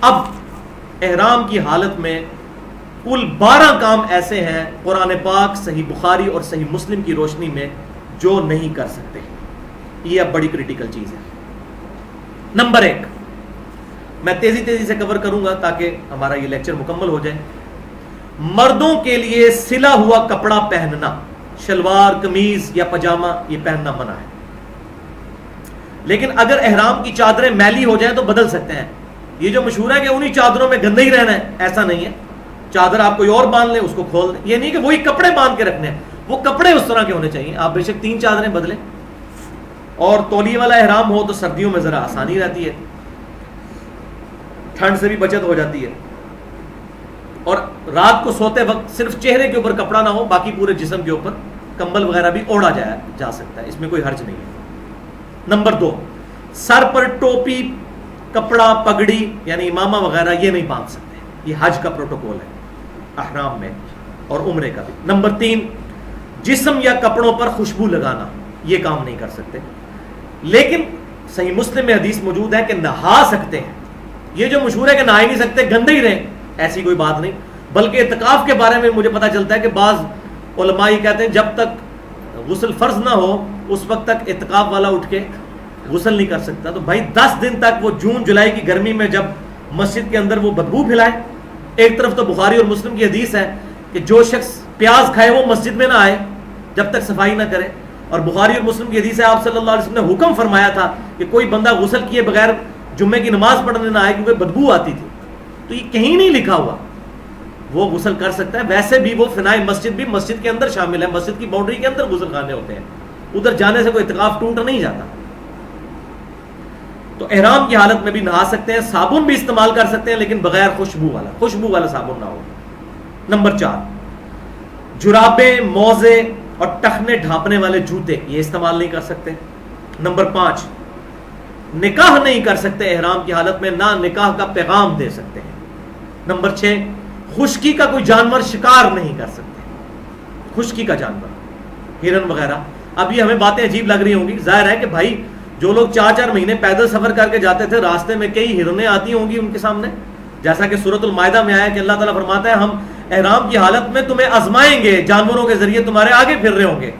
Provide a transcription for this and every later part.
اب احرام کی حالت میں کل 12 کام ایسے ہیں قرآن پاک، صحیح بخاری اور صحیح مسلم کی روشنی میں جو نہیں کر سکتے. یہ اب بڑی کریٹیکل چیز ہے. نمبر 1 میں تیزی سے کور کروں گا تاکہ ہمارا یہ لیکچر مکمل ہو جائے. مردوں کے لیے سلا ہوا کپڑا پہننا، شلوار، قمیض یا پاجامہ، یہ پہننا منع ہے. لیکن اگر احرام کی چادریں میلی ہو جائیں تو بدل سکتے ہیں. یہ جو مشہور ہے کہ انہی چادروں میں گندے ہی رہنا ہے، ایسا نہیں ہے. چادر آپ کوئی اور باندھ لیں، اس کو کھول دیں. یہ نہیں کہ وہی کپڑے باندھ کے رکھنے ہیں، وہ کپڑے اس طرح کے ہونے چاہیے. آپ بے شک 3 چادریں بدلیں. اور تولیے والا احرام ہو تو سردیوں میں ذرا آسانی رہتی ہے، ٹھنڈ سے بھی بچت ہو جاتی ہے. اور رات کو سوتے وقت صرف چہرے کے اوپر کپڑا نہ ہو، باقی پورے جسم کے اوپر کمبل وغیرہ بھی اوڑھا جا سکتا ہے، اس میں کوئی حرج نہیں ہے. نمبر 2 سر پر ٹوپی، کپڑا، پگڑی یعنی امامہ وغیرہ یہ نہیں باندھ سکتے. یہ حج کا پروٹوکول ہے احرام میں اور عمرے کا بھی. نمبر 3 جسم یا کپڑوں پر خوشبو لگانا، یہ کام نہیں کر سکتے. لیکن صحیح مسلم میں حدیث موجود ہے کہ نہا سکتے ہیں. یہ جو مشہور ہے کہ نہا ہی نہیں سکتے، گندے ہی رہیں، ایسی کوئی بات نہیں. بلکہ اعتکاف کے بارے میں مجھے پتا چلتا ہے کہ بعض علماء یہ کہتے ہیں جب تک غسل فرض نہ ہو اس وقت تک اعتکاف والا اٹھ کے غسل نہیں کر سکتا. تو بھائی 10 دن تک وہ جون جولائی کی گرمی میں جب مسجد کے اندر وہ بدبو پھیلائے. ایک طرف تو بخاری اور مسلم کی حدیث ہے کہ جو شخص پیاز کھائے وہ مسجد میں نہ آئے جب تک صفائی نہ کرے. اور بخاری اور مسلم کی حدیث ہے آپ صلی اللہ علیہ وسلم نے حکم فرمایا تھا کہ کوئی بندہ غسل کیے بغیر جمعے کی نماز پڑھنے نہ آئے کیونکہ بدبو آتی تھی. تو یہ کہیں نہیں لکھا ہوا، وہ غسل کر سکتا ہے. ویسے بھی وہ فنائے مسجد بھی مسجد کے اندر شامل ہے، مسجد کی باؤنڈری کے اندر غسل خانے ہوتے ہیں، ادھر جانے سے کوئی اعتکاف ٹوٹ نہیں جاتا. تو احرام کی حالت میں بھی نہا سکتے ہیں. صابن بھی استعمال کر سکتے ہیں لیکن بغیر خوشبو والا صابن نہ ہو. نمبر 4 جرابیں، موزے اور ٹخنے ڈھانپنے والے جوتے یہ استعمال نہیں کر سکتے. نمبر 5 نکاح نہیں کر سکتے احرام کی حالت میں، نہ نکاح کا پیغام دے سکتے ہیں. نمبر 6 خشکی کا کوئی جانور شکار نہیں کر سکتے. خشکی کا جانور، ہرن وغیرہ. اب یہ ہمیں باتیں عجیب لگ رہی ہوں گی. ظاہر ہے کہ بھائی جو لوگ 4 مہینے پیدل سفر کر کے جاتے تھے، راستے میں کئی ہرنیں آتی ہوں گی ان کے سامنے، جیسا کہ سورۃ المائدہ میں آیا کہ اللہ تعالیٰ فرماتا ہے ہم احرام کی حالت میں تمہیں آزمائیں گے، جانوروں کے ذریعے تمہارے آگے پھر رہے ہوں گے،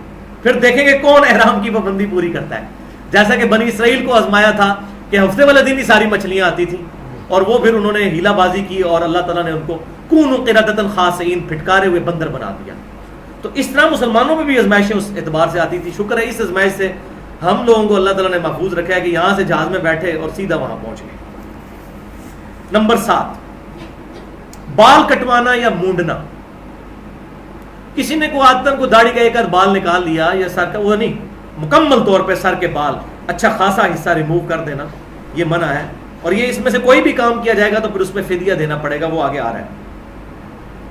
پھر دیکھیں گے کون احرام کی پابندی پوری کرتا ہے. جیسا کہ بنی اسرائیل کو آزمایا تھا کہ ہفتے والے دن ہی ساری مچھلیاں آتی تھیں اور وہ پھر انہوں نے ہیلا بازی کی اور اللہ تعالیٰ نے ان کو کونوا قردۃ خاسئین پھٹکارے ہوئے بندر بنا دیا. تو اس طرح مسلمانوں میں بھی آزمائشیں اس اعتبار سے آتی تھی. شکر ہے اس آزمائش سے ہم لوگوں کو اللہ تعالیٰ نے محفوظ رکھا ہے کہ یہاں سے جہاز میں بیٹھے اور سیدھا وہاں پہنچ گئے. نمبر 7 بال کٹوانا یا مونڈنا. کسی نے کو داڑھی کا ایک آدھ بال نکال لیا یا سر کا، وہ نہیں، مکمل طور پہ سر کے بال اچھا خاصا حصہ ریموو کر دینا یہ منع ہے. اور یہ اس میں سے کوئی بھی کام کیا جائے گا تو پھر اس میں فدیہ دینا پڑے گا، وہ آگے آ رہا ہے.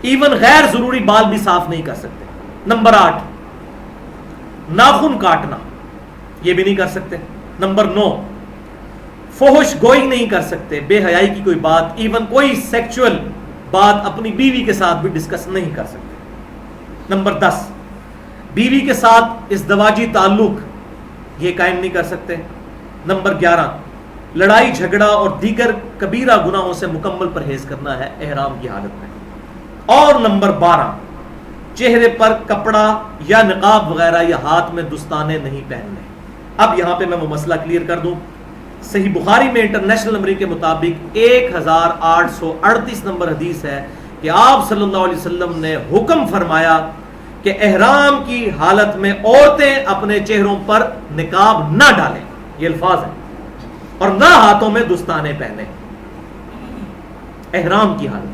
ایون غیر ضروری بال بھی صاف نہیں کر سکتے. نمبر 8 ناخن کاٹنا، یہ بھی نہیں کر سکتے. نمبر 9 فحش گوئی نہیں کر سکتے، بے حیائی کی کوئی بات، ایون کوئی سیکچول بات اپنی بیوی کے ساتھ بھی ڈسکس نہیں کر سکتے. نمبر 10 بیوی کے ساتھ ازدواجی تعلق یہ قائم نہیں کر سکتے. نمبر 11 لڑائی جھگڑا اور دیگر کبیرہ گناہوں سے مکمل پرہیز کرنا ہے احرام کی حالت میں. اور نمبر 12 چہرے پر کپڑا یا نقاب وغیرہ یا ہاتھ میں دستانے نہیں پہننے. اب یہاں پہ میں وہ مسئلہ کلیئر کر دوں. صحیح بخاری میں انٹرنیشنل نمبر کے مطابق 1838 نمبر حدیث ہے کہ آپ صلی اللہ علیہ وسلم نے حکم فرمایا کہ احرام کی حالت میں عورتیں اپنے چہروں پر نقاب نہ ڈالیں، یہ الفاظ ہیں، اور نہ ہاتھوں میں دستانے پہنیں احرام کی حالت.